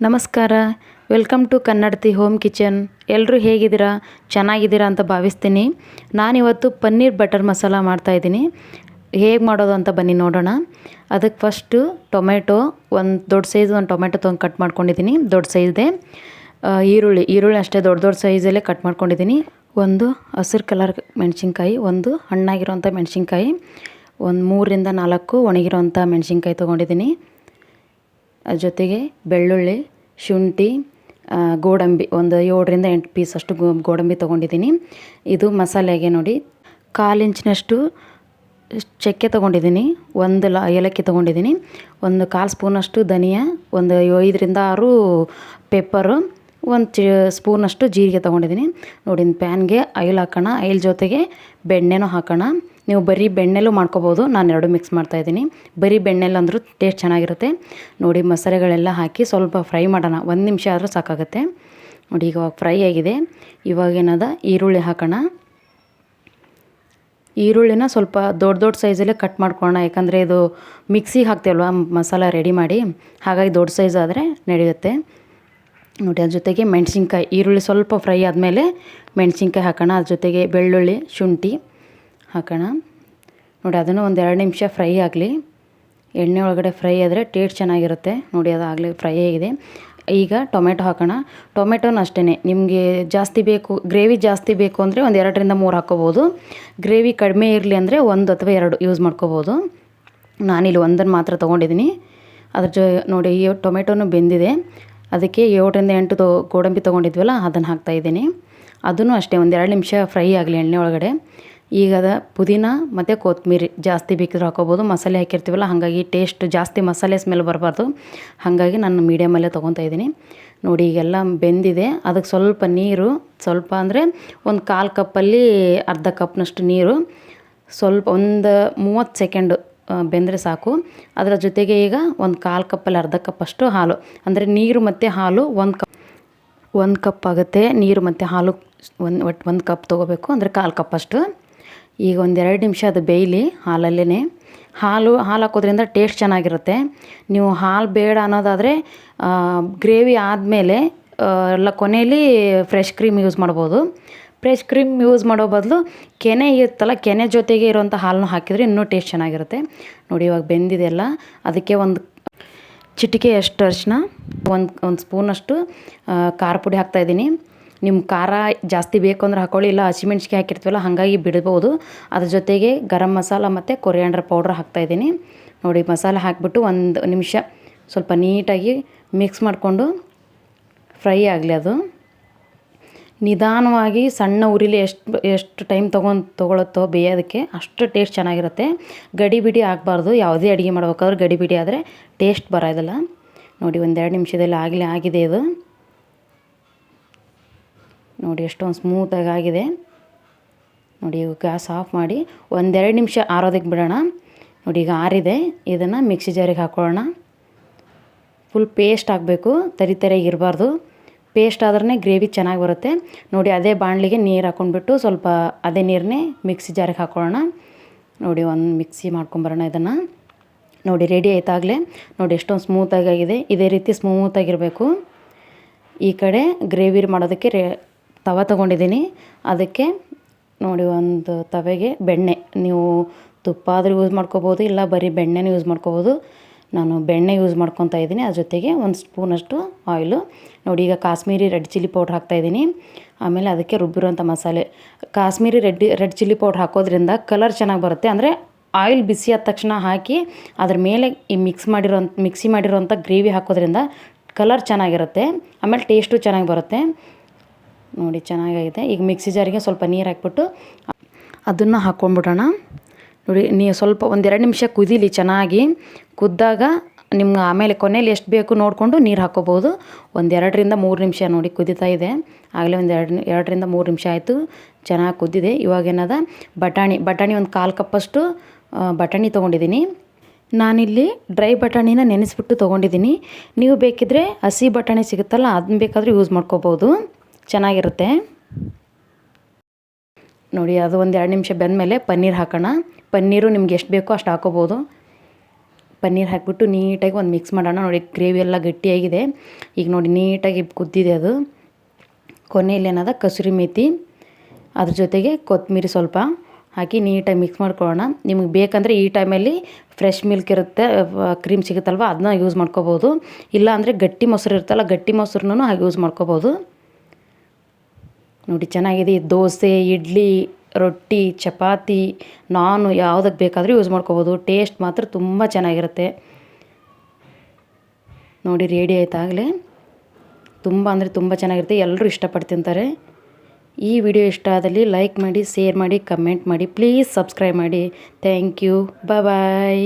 ನಮಸ್ಕಾರ. Welcome to Kannadati home kitchen. ಎಲ್ಲರೂ ಹೇಗಿದ್ದೀರಾ? ಚೆನ್ನಾಗಿದ್ದೀರಾ ಅಂತ ಭಾವಿಸ್ತೀನಿ. ನಾನಿವತ್ತು ಪನ್ನೀರ್ ಬಟರ್ ಮಸಾಲ ಮಾಡ್ತಾಯಿದ್ದೀನಿ. ಹೇಗೆ ಮಾಡೋದು ಅಂತ ಬನ್ನಿ ನೋಡೋಣ. ಅದಕ್ಕೆ ಫಸ್ಟು ಟೊಮೆಟೊ, ಒಂದು ದೊಡ್ಡ ಸೈಜ್ ಒಂದು ಟೊಮೆಟೊ ತೊಗೊಂಡು ಕಟ್ ಮಾಡ್ಕೊಂಡಿದ್ದೀನಿ, ದೊಡ್ಡ ಸೈಜ್ದೆ. ಈರುಳ್ಳಿ ಅಷ್ಟೇ ದೊಡ್ಡ ಸೈಜಲ್ಲೇ ಕಟ್ ಮಾಡ್ಕೊಂಡಿದ್ದೀನಿ. ಒಂದು ಹಸಿರು ಕಲರ್ ಮೆಣಸಿನ್ಕಾಯಿ, ಒಂದು ಹಣ್ಣಾಗಿರೋಂಥ ಮೆಣಸಿನ್ಕಾಯಿ, ಒಂದು 3-4 ಒಣಗಿರೋಂಥ ಮೆಣಸಿನ್ಕಾಯಿ ತೊಗೊಂಡಿದ್ದೀನಿ. ಅದ್ರ ಜೊತೆಗೆ ಬೆಳ್ಳುಳ್ಳಿ, ಶುಂಠಿ, ಗೋಡಂಬಿ ಒಂದು 7-8 ಪೀಸ್ ಅಷ್ಟು ಗೋಡಂಬಿ ತೊಗೊಂಡಿದ್ದೀನಿ. ಇದು ಮಸಾಲೆಗೆ ನೋಡಿ 1/4 ಇಂಚಿನಷ್ಟು ಚಕ್ಕೆ ತೊಗೊಂಡಿದ್ದೀನಿ, ಒಂದು ಏಲಕ್ಕಿ ತೊಗೊಂಡಿದ್ದೀನಿ, ಒಂದು 1/4 ಸ್ಪೂನಷ್ಟು ಧನಿಯಾ, ಒಂದು 5-6 ಪೆಪ್ಪರು, ಒಂದು ಸ್ಪೂನಷ್ಟು ಜೀರಿಗೆ ತೊಗೊಂಡಿದ್ದೀನಿ. ನೋಡಿ ಪ್ಯಾನ್ಗೆ ಆಯಿಲ್ ಹಾಕೋಣ. ಆಯಿಲ್ ಜೊತೆಗೆ ಬೆಣ್ಣೆನೂ ಹಾಕೋಣ. ನೀವು ಬರೀ ಬೆಣ್ಣೆಲೂ ಮಾಡ್ಕೋಬೋದು, ನಾನು ಎರಡು ಮಿಕ್ಸ್ ಮಾಡ್ತಾಯಿದ್ದೀನಿ. ಬರೀ ಬೆಣ್ಣೆಲ್ಲ ಅಂದರೂ ಟೇಸ್ಟ್ ಚೆನ್ನಾಗಿರುತ್ತೆ. ನೋಡಿ ಮಸಾಲೆಗಳೆಲ್ಲ ಹಾಕಿ ಸ್ವಲ್ಪ ಫ್ರೈ ಮಾಡೋಣ. 1 ನಿಮಿಷ ಆದರೂ ಸಾಕಾಗುತ್ತೆ. ನೋಡಿ ಈಗ ಫ್ರೈ ಆಗಿದೆ. ಇವಾಗೇನದ ಈರುಳ್ಳಿ ಹಾಕೋಣ. ಈರುಳ್ಳಿನ ಸ್ವಲ್ಪ ದೊಡ್ಡ ಸೈಜಲ್ಲೇ ಕಟ್ ಮಾಡ್ಕೊಳ್ಳೋಣ, ಯಾಕಂದರೆ ಇದು ಮಿಕ್ಸಿಗೆ ಹಾಕ್ತೀವಲ್ವ ಮಸಾಲ ರೆಡಿ ಮಾಡಿ, ಹಾಗಾಗಿ ದೊಡ್ಡ ಸೈಜ್ ಆದರೆ ನಡೆಯುತ್ತೆ. ನೋಡಿ ಅದ್ರ ಜೊತೆಗೆ ಮೆಣಸಿನ್ಕಾಯಿ, ಈರುಳ್ಳಿ ಸ್ವಲ್ಪ ಫ್ರೈ ಆದಮೇಲೆ ಮೆಣಸಿನ್ಕಾಯಿ ಹಾಕೋಣ. ಅದ್ರ ಜೊತೆಗೆ ಬೆಳ್ಳುಳ್ಳಿ, ಶುಂಠಿ ಹಾಕೋಣ. ನೋಡಿ ಅದನ್ನು ಒಂದು 2 ನಿಮಿಷ ಫ್ರೈ ಆಗಲಿ. ಎಣ್ಣೆ ಒಳಗಡೆ ಫ್ರೈ ಆದರೆ ಟೇಸ್ಟ್ ಚೆನ್ನಾಗಿರುತ್ತೆ. ನೋಡಿ ಅದಾಗಲಿ ಫ್ರೈ ಆಗಿದೆ. ಈಗ ಟೊಮೆಟೊ ಹಾಕೋಣ. ಟೊಮೆಟೊನೂ ಅಷ್ಟೇ, ನಿಮಗೆ ಜಾಸ್ತಿ ಬೇಕು, ಗ್ರೇವಿ ಜಾಸ್ತಿ ಬೇಕು ಅಂದರೆ ಒಂದು 2-3 ಹಾಕ್ಕೋಬೋದು. ಗ್ರೇವಿ ಕಡಿಮೆ ಇರಲಿ ಅಂದರೆ 1 ಅಥವಾ 2 ಯೂಸ್ ಮಾಡ್ಕೋಬೋದು. ನಾನಿಲ್ಲಿ 1 ಮಾತ್ರ ತೊಗೊಂಡಿದ್ದೀನಿ. ನೋಡಿ ಈ ಟೊಮೆಟೊನೂ ಬೆಂದಿದೆ. ಅದಕ್ಕೆ 7-8 ಗೋಡಂಬಿ ತೊಗೊಂಡಿದ್ವಲ್ಲ ಅದನ್ನು ಹಾಕ್ತಾಯಿದ್ದೀನಿ. ಅದನ್ನು ಅಷ್ಟೇ ಒಂದು 2 ನಿಮಿಷ ಫ್ರೈ ಆಗಲಿ ಎಣ್ಣೆ ಒಳಗಡೆ. ಈಗ ಪುದೀನ ಮತ್ತು ಕೊತ್ತಂಬರಿ ಜಾಸ್ತಿ ಬೇಕಿದ್ರೆ ಹಾಕೋಬೋದು. ಮಸಾಲೆ ಹಾಕಿರ್ತೀವಲ್ಲ, ಹಾಗಾಗಿ ಟೇಸ್ಟ್ ಜಾಸ್ತಿ ಮಸಾಲೆ ಸ್ಮೆಲ್ ಬರಬಾರ್ದು, ಹಾಗಾಗಿ ನಾನು ಮೀಡಿಯಮಲ್ಲೇ ತೊಗೊತಾ ಇದ್ದೀನಿ. ನೋಡಿ ಈಗೆಲ್ಲ ಬೆಂದಿದೆ. ಅದಕ್ಕೆ ಸ್ವಲ್ಪ ನೀರು, ಸ್ವಲ್ಪ ಅಂದರೆ ಒಂದು 1/4 ಕಪ್ಪಲ್ಲಿ ಅರ್ಧ ಕಪ್ನಷ್ಟು ನೀರು, ಸ್ವಲ್ಪ ಒಂದು 30 ಸೆಕೆಂಡು ಬೆಂದರೆ ಸಾಕು. ಅದರ ಜೊತೆಗೆ ಈಗ ಒಂದು 1/4 ಕಪ್ಪಲ್ಲಿ ಅರ್ಧ ಕಪ್ಪಷ್ಟು ಹಾಲು, ಅಂದರೆ ನೀರು ಮತ್ತು ಹಾಲು 1 ಕಪ್ ಆಗುತ್ತೆ. ನೀರು ಮತ್ತು ಹಾಲು ಒಂದು ಕಪ್ ತೊಗೋಬೇಕು, ಅಂದರೆ 1/4 ಕಪ್ಪಷ್ಟು. ಈಗ 1-2 ನಿಮಿಷ ಅದು ಬೇಯಲಿ ಹಾಲಲ್ಲೇ. ಹಾಲು ಹಾಕೋದ್ರಿಂದ ಟೇಸ್ಟ್ ಚೆನ್ನಾಗಿರುತ್ತೆ. ನೀವು ಹಾಲು ಬೇಡ ಅನ್ನೋದಾದರೆ ಗ್ರೇವಿ ಆದಮೇಲೆ ಎಲ್ಲ ಕೊನೆಯಲ್ಲಿ ಫ್ರೆಶ್ ಕ್ರೀಮ್ ಯೂಸ್ ಮಾಡ್ಬೋದು. ಫ್ರೆಶ್ ಕ್ರೀಮ್ ಯೂಸ್ ಮಾಡೋ ಬದಲು ಕೆನೆ ಇರುತ್ತಲ್ಲ, ಕೆನೆ ಜೊತೆಗೆ ಇರೋಂಥ ಹಾಲನ್ನು ಹಾಕಿದರೆ ಇನ್ನೂ ಟೇಸ್ಟ್ ಚೆನ್ನಾಗಿರುತ್ತೆ. ನೋಡಿ ಇವಾಗ ಬೆಂದಿದೆಲ್ಲ. ಅದಕ್ಕೆ ಒಂದು ಚಿಟಿಕೆಯಷ್ಟು ಅರಿಶಿನ, ಒಂದು ಸ್ಪೂನಷ್ಟು ಖಾರ ಪುಡಿ ಹಾಕ್ತಾಯಿದ್ದೀನಿ. ನಿಮ್ಮ ಖಾರ ಜಾಸ್ತಿ ಬೇಕು ಅಂದ್ರೆ ಹಾಕ್ಕೊಳ್ಳಿ, ಇಲ್ಲ ಹಸಿಮೆಣ್ಸಿಗೆ ಹಾಕಿರ್ತೀವಲ್ಲ ಹಾಗಾಗಿ ಬಿಡ್ಬೋದು. ಅದ್ರ ಜೊತೆಗೆ ಗರಂ ಮಸಾಲ ಮತ್ತು ಕೊರಿಯಾಂಡರ್ ಪೌಡ್ರ್ ಹಾಕ್ತಾಯಿದ್ದೀನಿ. ನೋಡಿ ಮಸಾಲೆ ಹಾಕಿಬಿಟ್ಟು 1 ನಿಮಿಷ ಸ್ವಲ್ಪ ನೀಟಾಗಿ ಮಿಕ್ಸ್ ಮಾಡಿಕೊಂಡು ಫ್ರೈ ಆಗಲಿ. ಅದು ನಿಧಾನವಾಗಿ ಸಣ್ಣ ಉರಿಲಿ ಎಷ್ಟು ಟೈಮ್ ತೊಗೊಳುತ್ತೋ ಬೇಯೋದಕ್ಕೆ ಅಷ್ಟು ಟೇಸ್ಟ್ ಚೆನ್ನಾಗಿರುತ್ತೆ. ಗಡಿಬಿಡಿ ಆಗಬಾರ್ದು. ಯಾವುದೇ ಅಡುಗೆ ಮಾಡ್ಬೇಕಾದ್ರೂ ಗಡಿಬಿಡಿ ಆದರೆ ಟೇಸ್ಟ್ ಬರೋದಿಲ್ಲ. ನೋಡಿ 1-2 ನಿಮಿಷದಲ್ಲಿ ಆಗಿದೆ ಇದು. ನೋಡಿ ಎಷ್ಟೊಂದು ಸ್ಮೂತಾಗಿ ಆಗಿದೆ. ನೋಡಿ ಈಗ ಗ್ಯಾಸ್ ಆಫ್ ಮಾಡಿ 1-2 ನಿಮಿಷ ಆರೋದಕ್ಕೆ ಬಿಡೋಣ. ನೋಡಿ ಈಗ ಆರಿದೆ. ಇದನ್ನು ಮಿಕ್ಸಿ ಜಾರಿಗೆ ಹಾಕ್ಕೊಳ್ಳೋಣ. ಫುಲ್ ಪೇಸ್ಟ್ ಆಗಬೇಕು, ತರಿಯಾಗಿರಬಾರ್ದು. ಪೇಸ್ಟ್ ಆದ್ರೇ ಗ್ರೇವಿ ಚೆನ್ನಾಗಿ ಬರುತ್ತೆ. ನೋಡಿ ಅದೇ ಬಾಣಲಿಗೆ ನೀರು ಹಾಕ್ಕೊಂಡ್ಬಿಟ್ಟು ಸ್ವಲ್ಪ ಅದೇ ನೀರನ್ನೇ ಮಿಕ್ಸಿ ಜಾರಿಗೆ ಹಾಕ್ಕೊಳ್ಳೋಣ. ನೋಡಿ ಒಂದು ಮಿಕ್ಸಿ ಮಾಡ್ಕೊಂಬರೋಣ ಇದನ್ನು. ನೋಡಿ ರೆಡಿ ಆಯ್ತಾಗಲೇ. ನೋಡಿ ಎಷ್ಟೊಂದು ಸ್ಮೂತಾಗಿ ಆಗಿದೆ. ಇದೇ ರೀತಿ ಸ್ಮೂತಾಗಿರಬೇಕು. ಈ ಕಡೆ ಗ್ರೇವಿ ಮಾಡೋದಕ್ಕೆ ತವ ತೊಗೊಂಡಿದ್ದೀನಿ. ಅದಕ್ಕೆ ನೋಡಿ ಒಂದು ತವೆಗೆ ಬೆಣ್ಣೆ, ನೀವು ತುಪ್ಪ ಆದರೂ ಯೂಸ್ ಮಾಡ್ಕೋಬೋದು, ಇಲ್ಲ ಬರೀ ಬೆಣ್ಣೆನೂ ಯೂಸ್ ಮಾಡ್ಕೋಬೋದು. ನಾನು ಬೆಣ್ಣೆ ಯೂಸ್ ಮಾಡ್ಕೊತಾ ಇದ್ದೀನಿ. ಅದ್ರ ಜೊತೆಗೆ 1 ಸ್ಪೂನಷ್ಟು ಆಯಿಲು. ನೋಡಿ ಈಗ ಕಾಶ್ಮೀರಿ ರೆಡ್ ಚಿಲ್ಲಿ ಪೌಡ್ರ್ ಹಾಕ್ತಾಯಿದ್ದೀನಿ. ಆಮೇಲೆ ಅದಕ್ಕೆ ರುಬ್ಬಿರೋಂಥ ಮಸಾಲೆ. ಕಾಶ್ಮೀರಿ ರೆಡ್ ಚಿಲ್ಲಿ ಪೌಡ್ರ್ ಹಾಕೋದ್ರಿಂದ ಕಲರ್ ಚೆನ್ನಾಗಿ ಬರುತ್ತೆ. ಅಂದರೆ ಆಯಿಲ್ ಬಿಸಿ ಆದ ತಕ್ಷಣ ಹಾಕಿ ಅದ್ರ ಮೇಲೆ ಈ ಮಿಕ್ಸಿ ಮಾಡಿರೋಂಥ ಗ್ರೇವಿ ಹಾಕೋದ್ರಿಂದ ಕಲರ್ ಚೆನ್ನಾಗಿರುತ್ತೆ, ಆಮೇಲೆ ಟೇಸ್ಟು ಚೆನ್ನಾಗಿ ಬರುತ್ತೆ. ನೋಡಿ ಚೆನ್ನಾಗಾಗಿದೆ. ಈಗ ಮಿಕ್ಸಿ ಜಾರಿಗೆ ಸ್ವಲ್ಪ ನೀರು ಹಾಕ್ಬಿಟ್ಟು ಅದನ್ನು ಹಾಕ್ಕೊಂಡ್ಬಿಡೋಣ. ನೋಡಿ ನೀವು ಸ್ವಲ್ಪ 1-2 ನಿಮಿಷ ಕುದೀಲಿ ಚೆನ್ನಾಗಿ. ಕುದ್ದಾಗ ನಿಮ್ಗೆ ಆಮೇಲೆ ಕೊನೆಯಲ್ಲಿ ಎಷ್ಟು ಬೇಕು ನೋಡಿಕೊಂಡು ನೀರು ಹಾಕ್ಕೋಬೋದು. 1-2-3 ನಿಮಿಷ ನೋಡಿ ಕುದೀತಾ ಇದೆ. ಆಗಲೇ 2-3 ನಿಮಿಷ ಆಯಿತು, ಚೆನ್ನಾಗಿ ಕುದ್ದಿದೆ. ಇವಾಗೇನದ ಬಟಾಣಿ ಒಂದು 1/4 ಕಪ್ಪಷ್ಟು ಬಟಾಣಿ ತೊಗೊಂಡಿದ್ದೀನಿ. ನಾನಿಲ್ಲಿ ಡ್ರೈ ಬಟಾಣಿನ ನೆನೆಸ್ಬಿಟ್ಟು ತೊಗೊಂಡಿದ್ದೀನಿ. ನೀವು ಬೇಕಿದ್ದರೆ ಹಸಿ ಬಟಾಣಿ ಸಿಗುತ್ತಲ್ಲ, ಅದನ್ನ ಬೇಕಾದರೂ ಯೂಸ್ ಮಾಡ್ಕೋಬೋದು, ಚೆನ್ನಾಗಿರುತ್ತೆ. ನೋಡಿ ಅದು 1-2 ನಿಮಿಷ ಬೆಂದಮೇಲೆ ಪನ್ನೀರ್ ಹಾಕೋಣ. ಪನ್ನೀರು ನಿಮ್ಗೆ ಎಷ್ಟು ಬೇಕೋ ಅಷ್ಟು ಹಾಕೋಬೋದು. ಪನ್ನೀರ್ ಹಾಕಿಬಿಟ್ಟು ನೀಟಾಗಿ ಒಂದು ಮಿಕ್ಸ್ ಮಾಡೋಣ. ನೋಡಿ ಗ್ರೇವಿ ಎಲ್ಲ ಗಟ್ಟಿಯಾಗಿದೆ. ಈಗ ನೋಡಿ ನೀಟಾಗಿ ಕುದ್ದಿದೆ ಅದು. ಕೊನೆಯಲ್ಲಿ ಏನದ ಕಸೂರಿ ಮೇಥಿ, ಅದ್ರ ಜೊತೆಗೆ ಕೊತ್ತಂಬರಿ ಸ್ವಲ್ಪ ಹಾಕಿ ನೀಟಾಗಿ ಮಿಕ್ಸ್ ಮಾಡ್ಕೊಳ್ಳೋಣ. ನಿಮಗೆ ಬೇಕಂದರೆ ಈ ಟೈಮಲ್ಲಿ ಫ್ರೆಶ್ ಮಿಲ್ಕ್ ಇರುತ್ತೆ, ಕ್ರೀಮ್ ಸಿಗುತ್ತಲ್ವ, ಅದನ್ನ ಯೂಸ್ ಮಾಡ್ಕೋಬೋದು. ಇಲ್ಲ ಅಂದರೆ ಗಟ್ಟಿ ಮೊಸರು ಇರುತ್ತಲ್ಲ, ಗಟ್ಟಿ ಮೊಸರನ್ನೂ ಹಾಗೆ ಯೂಸ್ ಮಾಡ್ಕೋಬೋದು. ನೋಡಿ ಚೆನ್ನಾಗಿದೆ. ದೋಸೆ, ಇಡ್ಲಿ, ರೊಟ್ಟಿ, ಚಪಾತಿ, ನಾನು ಯಾವುದಕ್ಕೆ ಬೇಕಾದರೂ ಯೂಸ್ ಮಾಡ್ಕೋಬೋದು. ಟೇಸ್ಟ್ ಮಾತ್ರ ತುಂಬ ಚೆನ್ನಾಗಿರುತ್ತೆ. ನೋಡಿ ರೆಡಿ ಆಯ್ತಾಗಲೇ. ತುಂಬ ಅಂದರೆ ತುಂಬ ಚೆನ್ನಾಗಿರುತ್ತೆ. ಎಲ್ಲರೂ ಇಷ್ಟಪಟ್ಟು ತಿಂತಾರೆ. ಈ ವಿಡಿಯೋ ಇಷ್ಟ ಆದಲ್ಲಿ ಲೈಕ್ ಮಾಡಿ, ಶೇರ್ ಮಾಡಿ, ಕಮೆಂಟ್ ಮಾಡಿ, ಪ್ಲೀಸ್ ಸಬ್ಸ್ಕ್ರೈಬ್ ಮಾಡಿ. Thank you. ಬಾಯ್.